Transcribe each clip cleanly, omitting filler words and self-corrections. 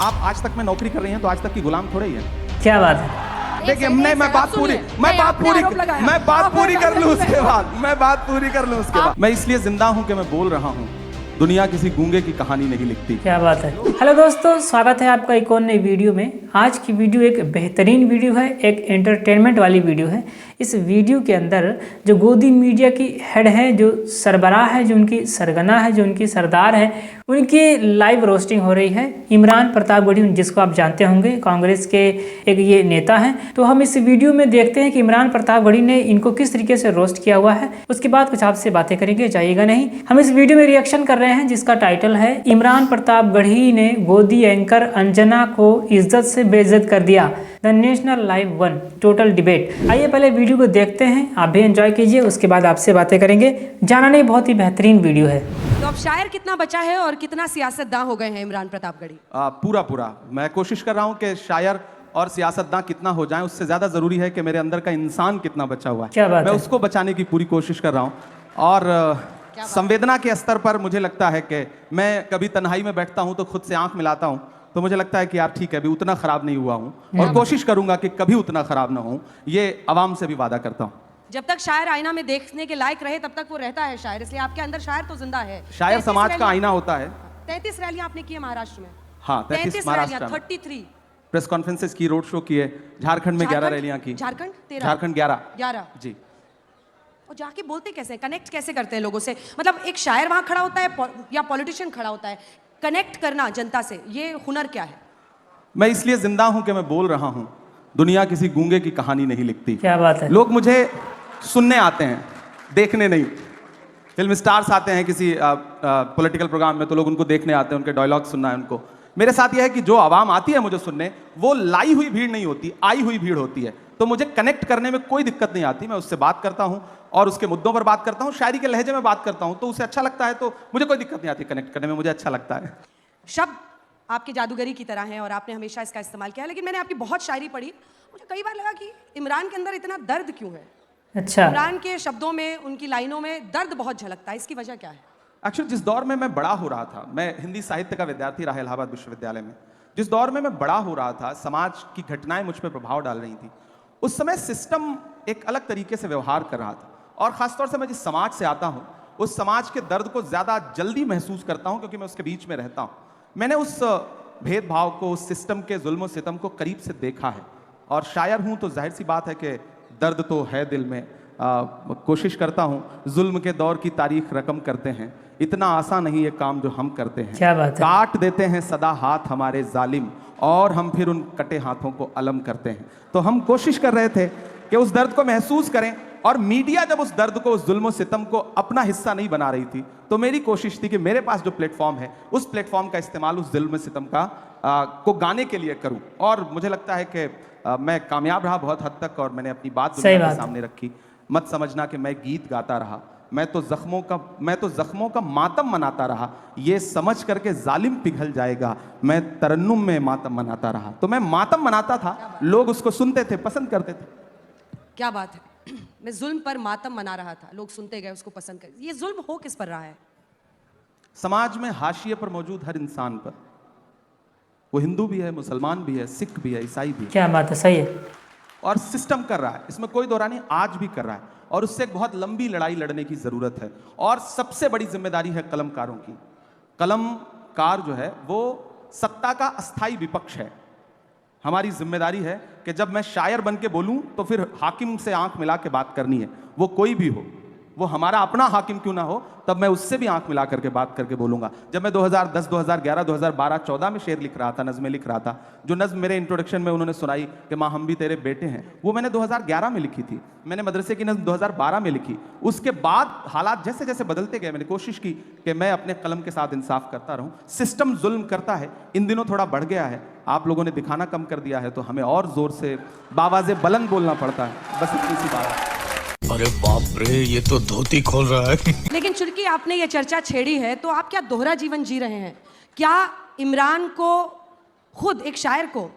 आप आज तक में नौकरी कर रही हैं तो आज तक की गुलाम थोड़े ही है। क्या बात है? देखिए नहीं, मैं बात पूरी कर लूं उसके बाद मैं इसलिए जिंदा हूं कि मैं बोल रहा हूं। दुनिया किसी गूंगे की कहानी नहीं लिखती। क्या बात है। हेलो दोस्तों, स्वागत है आपका एक और नई वीडियो में। आज की वीडियो एक बेहतरीन वीडियो है, एक एंटरटेनमेंट वाली वीडियो है। इस वीडियो के अंदर जो गोदी मीडिया की हेड है, जो सरबराह है, जो उनकी सरगना है, जो उनकी सरदार है, उनकी लाइव रोस्टिंग हो रही है। इमरान प्रतापगढ़ी, जिसको आप जानते होंगे, कांग्रेस के एक ये नेता हैं। तो हम इस वीडियो में देखते हैं कि इमरान प्रतापगढ़ी ने इनको किस तरीके से रोस्ट किया हुआ है। उसके बाद कुछ आपसे बातें करेंगे, जाइएगा नहीं। हम इस वीडियो में रिएक्शन कर रहे हैं जिसका टाइटल है इमरान प्रतापगढ़ी ने गोदी एंकर अंजना को इज्जत से बेइज्जत कर दिया, the national live 1 total debate. आइए पहले वीडियो को देखते हैं, आप भी एंजॉय कीजिए, उसके बाद आपसे बातें करेंगे। जाना नहीं, बहुत ही बेहतरीन वीडियो है। तो अब शायर कितना बचा है और कितना सियासतदां हो गए हैं इमरान प्रतापगढ़ी? पूरा मैं कोशिश कर रहा हूं कि शायर और सियासतदां कितना हो जाएं, उससे ज्यादा जरूरी है कि मेरे अंदर का इंसान कितना बचा हुआ है। क्या बात मैं है? उसको बचाने की पूरी कोशिश कर रहा हूं। और संवेदना के स्तर पर मुझे लगता है कि मैं कभी तन्हाई में बैठता हूं तो खुद से आंख मिलाता हूं, तो मुझे लगता है कि यार ठीक है, अभी उतना खराब नहीं हुआ हूं और कोशिश करूंगा कि कभी उतना खराब ना हूं। ये आवाम से भी वादा करता हूं। जब तक शायर आईना में देखने के लायक रहे तब तक वो रहता है शायर, इसलिए आपके अंदर शायर तो जिंदा है। शायर समाज का आईना होता है। 33 रैलियां आपने की है महाराष्ट्र में। हाँ, 33 महाराष्ट्र में 33 प्रेस कॉन्फ्रेंसेस की, रोड शो किए। झारखंड में 11 रैलियां की। झारखंड 11 जी। और जाके बोलते कैसे, कनेक्ट कैसे करते हैं लोगों से? मतलब एक शायर वहां खड़ा होता है या पॉलिटिशियन खड़ा होता है, कनेक्ट करना जनता से, ये हुनर क्या है? मैं इसलिए जिंदा हूं कि मैं बोल रहा हूं। दुनिया किसी गूंगे की कहानी नहीं लिखती। क्या बात है। लोग मुझे सुनने आते हैं, देखने नहीं। फिल्म स्टार्स आते हैं किसी पॉलिटिकल प्रोग्राम में तो लोग उनको देखने आते हैं, उनके डायलॉग सुनना है उनको। मेरे साथ यह है कि जो आवाम आती है मुझे सुनने, वो लाई हुई भीड़ नहीं होती, आई हुई भीड़ होती है। तो मुझे कनेक्ट करने में कोई दिक्कत नहीं आती। मैं उससे बात करता हूं और उसके मुद्दों पर बात करता हूं, शायरी के लहजे में बात करता हूं, तो उसे अच्छा लगता है। तो मुझे कोई दिक्कत नहीं आती कनेक्ट करने में, मुझे अच्छा लगता है। शब्द आपकी जादूगरी की तरह हैं और आपने हमेशा इसका इस्तेमाल किया, लेकिन मैंने आपकी बहुत शायरी पढ़ी, मुझे कई बार लगा कि इमरान के अंदर इतना दर्द क्यों है? अच्छा। इमरान के शब्दों में, उनकी लाइनों में दर्द बहुत झलकता है, इसकी वजह क्या है? एक्चुअली जिस दौर में मैं बड़ा हो रहा था, मैं हिंदी साहित्य का विद्यार्थी रहा इलाहाबाद विश्वविद्यालय में, जिस दौर में मैं बड़ा हो रहा था, समाज की घटनाएं मुझ पर प्रभाव डाल रही थी। उस समय सिस्टम एक अलग तरीके से व्यवहार कर रहा था, और खासतौर से मैं जिस समाज से आता हूं, उस समाज के दर्द को ज्यादा जल्दी महसूस करता हूं क्योंकि मैं उसके बीच में रहता हूं। मैंने उस भेदभाव को, उस सिस्टम के जुल्म सितम को करीब से देखा है, और शायर हूं तो जाहिर सी बात है कि दर्द तो है दिल में। कोशिश करता हूं, जुल्म के दौर की तारीख रकम करते हैं, इतना आसान नहीं ये काम जो हम करते हैं। क्या बात है। काट देते हैं सदा हाथ हमारे जालिम, और हम फिर उन कटे हाथों को अलम करते हैं। तो हम कोशिश कर रहे थे कि उस दर्द को महसूस करें, और मीडिया जब उस दर्द को, उस जुल्म सितम को अपना हिस्सा नहीं बना रही थी, तो मेरी कोशिश थी कि मेरे पास जो प्लेटफॉर्म है, उस प्लेटफॉर्म का इस्तेमाल उस जुल्म सितम का को गाने के लिए करूं। और मुझे लगता है कि मैं कामयाब रहा बहुत हद तक, और मैंने अपनी बात दुनिया के सामने रखी। मत समझना कि मैं गीत गाता रहा, मैं तो जख्मों का मातम मनाता रहा। ये समझ करके जालिम पिघल जाएगा, मैं तरन्नुम में मातम मनाता रहा। तो मैं मातम मनाता था, लोग उसको सुनते थे, पसंद करते थे। क्या बात है। मैं जुल्म पर मातम मना रहा था, लोग सुनते गए, उसको पसंद कर। ये जुल्म हो किस पर रहा है? समाज में हाशिए पर मौजूद हर इंसान पर। वो हिंदू भी है, मुसलमान भी है, सिख भी है, ईसाई भी है। क्या बात है, सही है। और सिस्टम कर रहा है, इसमें कोई दो राय नहीं, आज भी कर रहा है, और उससे एक बहुत लंबी लड़ाई लड़ने की जरूरत है। और सबसे बड़ी जिम्मेदारी है कलमकारों की। कलमकार जो है वो सत्ता का अस्थाई विपक्ष है। हमारी जिम्मेदारी है कि जब मैं शायर बन के बोलूं तो फिर हाकिम से आंख मिला के बात करनी है, वो कोई भी हो, वो हमारा अपना हाकिम क्यों ना हो, तब मैं उससे भी आंख मिला करके बात करके बोलूंगा। जब मैं 2010, 2011, 2012, 14 में शेर लिख रहा था, नज़में लिख रहा था, जो नज़्म मेरे इंट्रोडक्शन में उन्होंने सुनाई कि माँ हम भी तेरे बेटे हैं, वो मैंने 2011 में लिखी थी। मैंने मदरसे की नज़्म 2012 में लिखी। उसके बाद हालात जैसे जैसे बदलते गए, मैंने कोशिश की कि मैं अपने कलम के साथ इंसाफ करता रहूं। सिस्टम जुल्म करता है, इन दिनों थोड़ा बढ़ गया है, आप लोगों ने दिखाना कम कर दिया है, तो हमें और जोर से बावाज़े बुलंद बोलना पड़ता है। बस इतनी सी बात है। अरे बाप रे, ये तो धोती खोल रहा है। लेकिन चूंकि आपने ये चर्चा छेड़ी है, तो आप क्या दोहरा जीवन जी रहे हैं? क्या इमरान को, खुद एक शायर को,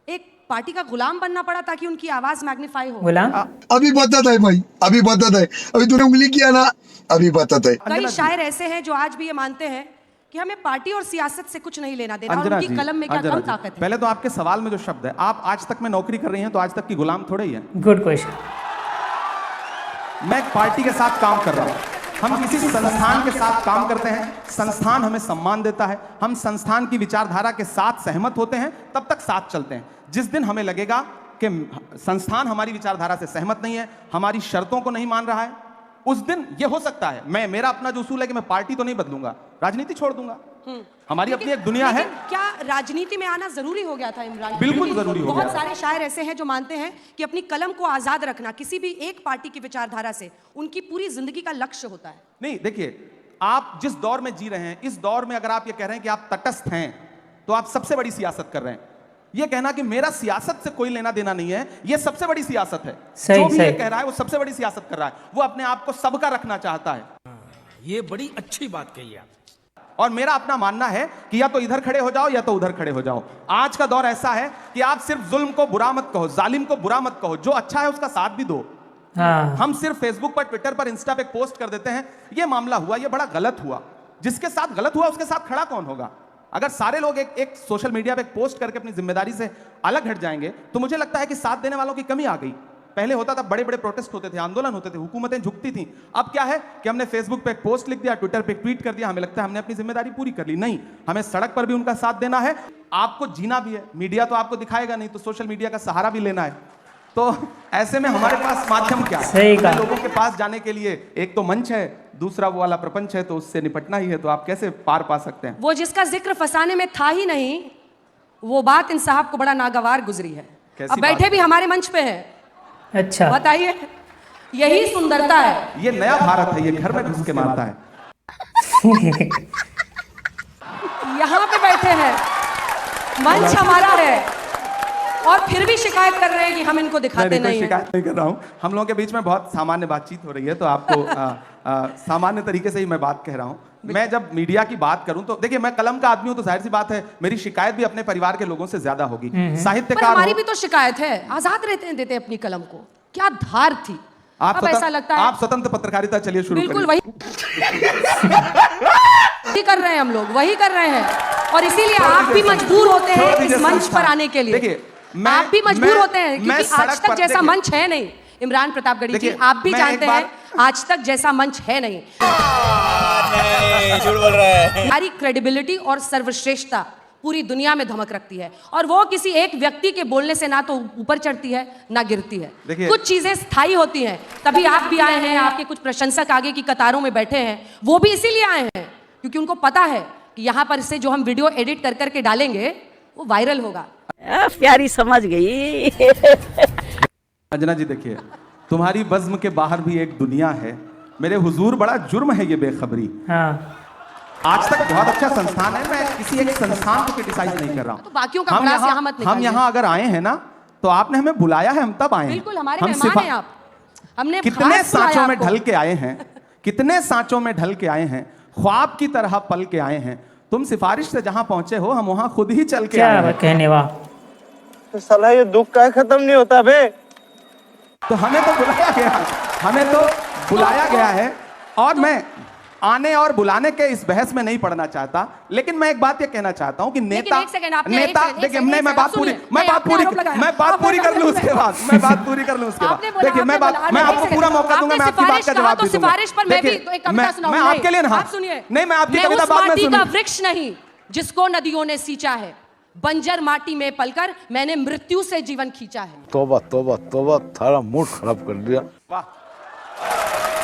एक पार्टी का गुलाम बनना पड़ा ताकि उनकी आवाज मैग्नीफाई हो? गुलाम अभी बदत है भाई, अभी बदत है। अभी तूने उंगली किया ना, अभी बदत है। कई शायर ऐसे हैं जो आज भी ये मानते हैं कि हमें पार्टी और सियासत से कुछ नहीं लेना देना और अंजना उनकी जी, कलम में क्या अंजना कम जी, ताकत है। पहले तो आपके सवाल में जो शब्द है, आप आज तक में नौकरी कर रही हैं तो आज तक की गुलाम थोड़े ही हैं। Good question. मैं एक पार्टी के साथ काम कर रहा हूं, हम किसी संस्थान के साथ काम करते हैं, संस्थान हमें सम्मान देता है, हम संस्थान की विचारधारा के साथ सहमत होते हैं, तब तक साथ चलते हैं। जिस दिन हमें लगेगा कि संस्थान हमारी विचारधारा से सहमत नहीं है, हमारी शर्तों को नहीं मान रहा है, उस दिन यह हो सकता है मेरा अपना जो उसूल है कि मैं पार्टी तो नहीं बदलूंगा, राजनीति छोड़ दूंगा। हमारी अपनी एक दुनिया है। क्या राजनीति में आना जरूरी हो गया था इमरान? बिल्कुल जरूरी हो गया। बहुत सारे शायर ऐसे हैं जो मानते हैं कि अपनी कलम को आजाद रखना किसी भी एक पार्टी की विचारधारा से उनकी पूरी जिंदगी का लक्ष्य होता है। नहीं, देखिए, आप जिस दौर में जी रहे हैं, इस दौर में अगर आप ये कह रहे हैं कि आप तटस्थ हैं, तो आप सबसे बड़ी सियासत कर रहे हैं। ये कहना कि मेरा सियासत से कोई लेना देना नहीं है, ये सबसे बड़ी सियासत है। जो भी ये कह रहा है वो सबसे बड़ी सियासत कर रहा है, वो अपने आप को सबका रखना चाहता है। ये बड़ी अच्छी बात कही आप। और मेरा अपना मानना है कि या तो इधर खड़े हो जाओ या तो उधर खड़े हो जाओ। आज का दौर ऐसा है कि आप सिर्फ जुल्म को बुरा मत कहो, जालिम को बुरा मत कहो, जो अच्छा है उसका साथ भी दो। हाँ। हम सिर्फ फेसबुक पर, ट्विटर पर, इंस्टा पे पोस्ट कर देते हैं, ये मामला हुआ, ये बड़ा गलत हुआ। जिसके साथ गलत हुआ उसके साथ खड़ा कौन होगा? अगर सारे लोग एक सोशल मीडिया पे पोस्ट करके अपनी जिम्मेदारी से अलग हट जाएंगे तो मुझे लगता है कि साथ देने वालों की कमी आ गई। पहले होता था, बड़े बड़े प्रोटेस्ट होते थे, आंदोलन होते थे, हुकूमतें झुकती थी। अब क्या है कि हमने फेसबुक पे एक पोस्ट लिख दिया, ट्विटर पे एक ट्वीट कर दिया, हमें लगता है हमने अपनी जिम्मेदारी पूरी कर ली। नहीं, हमें सड़क पर भी उनका साथ देना है, आपको जीना भी है। मीडिया तो आपको दिखाएगा नहीं, तो सोशल मीडिया का सहारा भी लेना है। तो ऐसे में हमारे पास माध्यम क्या है? सही कहा। लोगों के पास जाने के लिए एक तो मंच है, दूसरा वो वाला प्रपंच है, तो उससे निपटना ही है। तो आप कैसे पार पा सकते हैं? वो जिसका जिक्र फसाने में था ही नहीं, वो बात इन साहब को बड़ा नागवार गुजरी है। अब बैठे भी हमारे मंच पे है। अच्छा, बताइए, यही सुंदरता है। ये नया भारत है, ये घर में घुस के मारता है। यहाँ पे बैठे हैं, मंच हमारा है, और फिर भी शिकायत कर रहे हैं कि हम इनको दिखाते नहीं हैं। शिकायत नहीं कर रहा हूँ, हम लोगों के बीच में बहुत सामान्य बातचीत हो रही है, तो आपको सामान्य तरीके से ही मैं बात कह रहा हूँ। मैं जब मीडिया की बात करूं तो देखिए, मैं कलम का आदमी हूं, तो जाहिर सी बात है मेरी शिकायत भी अपने परिवार के लोगों से ज्यादा होगी। साहित्यकार हमारी भी तो शिकायत है, आजाद देते अपनी कलम को, क्या धार थी। अब ऐसा लगता है आप स्वतंत्र पत्रकारिता चलिए शुरू बिल्कुल वही कर रहे हैं हम लोग, वही कर रहे हैं, और इसीलिए आप भी मजबूर होते हैं इस मंच पर आने के लिए। देखिए, आप भी मजबूर होते हैं क्योंकि आज तक जैसा मंच है नहीं। इमरान प्रतापगढ़ी जी, आप भी जानते हैं आज तक जैसा मंच है नहीं। झूठ बोल रहा है। हमारी क्रेडिबिलिटी और सर्वश्रेष्ठता पूरी दुनिया में धमक रखती है, और वो किसी एक व्यक्ति के बोलने से ना तो ऊपर चढ़ती है ना गिरती है। कुछ चीजें स्थायी होती हैं। तभी आप भी आए हैं, आपके कुछ प्रशंसक आगे की कतारों में बैठे हैं, वो भी इसीलिए आए हैं क्योंकि उनको पता है कि यहाँ पर इससे जो हम वीडियो एडिट कर करके डालेंगे वो वायरल होगा। प्यारी समझ गई। अंजना जी, देखिए, तुम्हारी बज़्म के बाहर भी एक दुनिया है। मेरे हुजूर बड़ा जुर्म है ये बेखबरी। हाँ। आज तक बहुत अच्छा संस्थान है, मैं किसी एक संस्थान को क्रिटिसाइज नहीं कर रहा हूँ। तो बाकियों का भड़ास यहाँ मत निकालिए। हम यहाँ अगर आए हैं ना, तो आपने हमें बुलाया है, हम तब आए हैं। बिल्कुल, हमारे मेहमान हैं आप। हमने कितने सांचों में ढल के आए हैं, कितने सांचों में ढल के आए हैं, ख्वाब की तरह पल के आए हैं। तुम सिफारिश से जहां पहुंचे हो, हम वहां खुद ही चल के आए हैं। कहने वाह। तो साला ये दुख का खत्म नहीं होता बे। तो हमें तो बुलाया गया, हमें तो बुलाया गया है, और मैं आने और बुलाने के इस बहस में नहीं पड़ना चाहता। लेकिन मैं एक बात ये कहना चाहता हूं कि नेता देखिए, मैं बात पूरी कर लूं उसके बाद, देखिए, मैं आपको पूरा मौका दूंगा, मैं आपकी बात का जवाब दूंगा। सिफारिश पर मैं भी एक कविता सुनाऊंगा। मैं आपके लिए आप सुनिए, नहीं, मैं आपकी मैं कविता उस बाद में माटी का सुनूंगा। वृक्ष नहीं जिसको नदियों ने सींचा है, बंजर माटी में पलकर मैंने मृत्यु से जीवन खींचा है। तौबा तौबा तौबा, थारा मूड खराब कर दिया। वाह,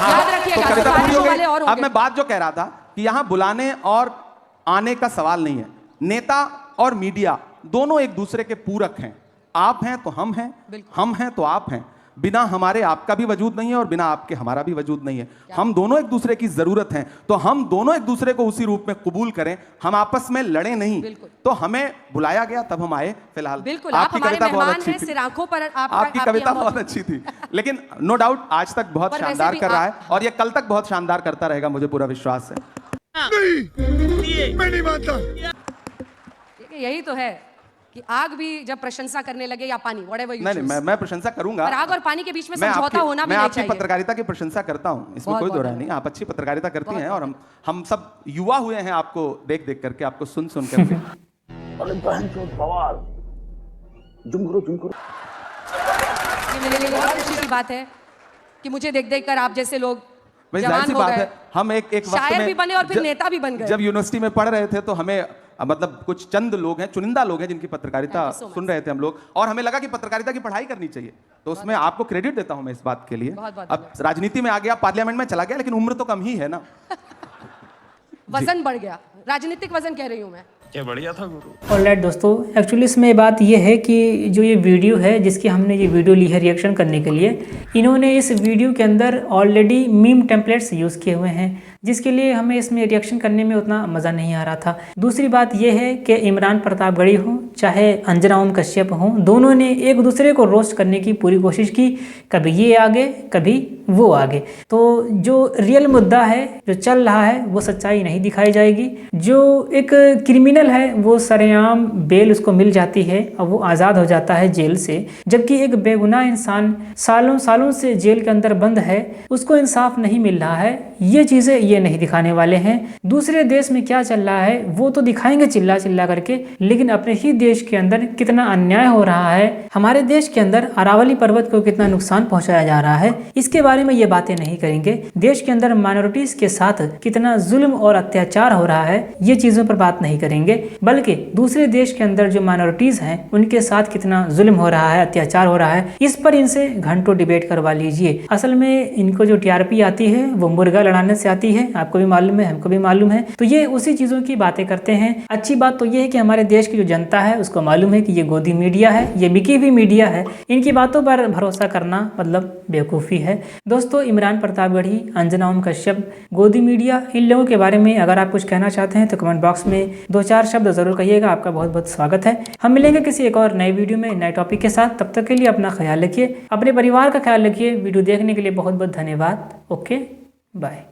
याद रखिएगा, तो कविता पूरी हो सिफारिशों वाले गई। और अब होंगे। मैं बात जो कह रहा था कि यहां बुलाने और आने का सवाल नहीं है। नेता और मीडिया दोनों एक दूसरे के पूरक हैं। आप हैं तो हम हैं, हम हैं तो आप हैं। बिना हमारे आपका भी वजूद नहीं है, और बिना आपके हमारा भी वजूद नहीं है। हम दोनों एक दूसरे की जरूरत हैं, तो हम दोनों एक दूसरे को उसी रूप में कबूल करें। हम आपस में लड़े नहीं। तो हमें बुलाया गया, तब हम आए। फिलहाल बिल्कुल, आप हमारे मेहमान हैं, सिर आंखों पर आपकी कविता बहुत अच्छी थी, लेकिन नो डाउट आज तक बहुत शानदार कर रहा है, और ये कल तक बहुत शानदार करता रहेगा, मुझे पूरा विश्वास है। नहीं, मैं नहीं मानता। यही तो है कि आग भी जब प्रशंसा करने लगे या पानी, whatever you नहीं choose, मैं प्रशंसा करूंगा, पर आग और पानी के बीच में मैं समझौता होना भी मैं नहीं आपकी चाहिए। पत्रकारिता की प्रशंसा करता हूं, इसमें बहुत कोई दो राय बहुत नहीं, आप अच्छी पत्रकारिता करती हैं और हम सब युवा हुए हैं आपको देख देख करके, आपको सुन सुन करके। ये मेरे लिए बहुत खुशी की बात है कि मुझे देख देख कर आप जैसे लोग भाई जाहिर जवान सी हो बात गए, है, हम एक वक्त शायर में भी बने और फिर नेता भी बन गए। जब यूनिवर्सिटी में पढ़ रहे थे तो हमें मतलब कुछ चंद लोग हैं, चुनिंदा लोग हैं जिनकी पत्रकारिता Thank you so much. सुन रहे थे हम लोग, और हमें लगा कि पत्रकारिता की पढ़ाई करनी चाहिए, तो उसमें आपको क्रेडिट देता हूं मैं इस बात के लिए। बहुत बहुत अब राजनीति में आ गया, पार्लियामेंट में चला गया, लेकिन उम्र तो कम ही है ना। वजन बढ़ गया, राजनीतिक वजन कह रही हूं मैं। क्या बढ़िया था गुरु। ऑलराइट दोस्तों, एक्चुअली इसमें बात ये है कि जो ये वीडियो है जिसकी हमने ये वीडियो ली है रिएक्शन करने के लिए, इन्होंने इस वीडियो के अंदर ऑलरेडी मीम टेम्पलेट्स यूज़ किए हुए हैं, जिसके लिए हमें इसमें रिएक्शन करने में उतना मज़ा नहीं आ रहा था। दूसरी बात यह है कि इमरान प्रतापगढ़ी हों चाहे अंजना ओम कश्यप हों, दोनों ने एक दूसरे को रोस्ट करने की पूरी कोशिश की, कभी ये आगे कभी वो आगे। तो जो रियल मुद्दा है, जो चल रहा है, वो सच्चाई नहीं दिखाई जाएगी। जो एक क्रिमिनल है वो सरेआम बेल उसको मिल जाती है और वो आज़ाद हो जाता है जेल से, जबकि एक बेगुनाह इंसान सालों सालों से जेल के अंदर बंद है, उसको इंसाफ नहीं मिल रहा है। ये चीज़ें ये नहीं दिखाने वाले हैं। दूसरे देश में क्या चल रहा है वो तो दिखाएंगे चिल्ला चिल्ला करके, लेकिन अपने ही देश के अंदर कितना अन्याय हो रहा है, हमारे देश के अंदर अरावली पर्वत को कितना नुकसान पहुंचाया जा रहा है, इसके बारे में ये बातें नहीं करेंगे। देश के अंदर माइनॉरिटीज के साथ कितना जुल्म और अत्याचार हो रहा है, ये चीज़ों पर बात नहीं करेंगे, बल्कि दूसरे देश के अंदर जो माइनॉरिटीज हैं उनके साथ कितना जुल्म हो रहा है, अत्याचार हो रहा है, इस पर इनसे घंटों डिबेट करवा लीजिए। असल में इनको जो टीआरपी आती है वो मुर्गा लड़ाने से आती है, आपको भी मालूम है, हमको भी मालूम है। तो ये उसी चीज़ों की बातें करते हैं। अच्छी बात तो ये है कि हमारे देश की जो जनता है उसको मालूम है कि ये गोदी मीडिया है, ये बिकी हुई मीडिया है, इनकी बातों पर भरोसा करना मतलब बेवकूफ़ी है। दोस्तों, इमरान प्रतापगढ़ी, अंजना ओम कश्यप, गोदी मीडिया, इन लोगों के बारे में अगर आप कुछ कहना चाहते हैं तो कमेंट बॉक्स में 2-4 शब्द ज़रूर कहिएगा। आपका बहुत बहुत स्वागत है। हम मिलेंगे किसी एक और नए वीडियो में नए टॉपिक के साथ। तब तक के लिए अपना ख्याल रखिए, अपने परिवार का ख्याल रखिए। वीडियो देखने के लिए बहुत बहुत धन्यवाद। Okay, bye.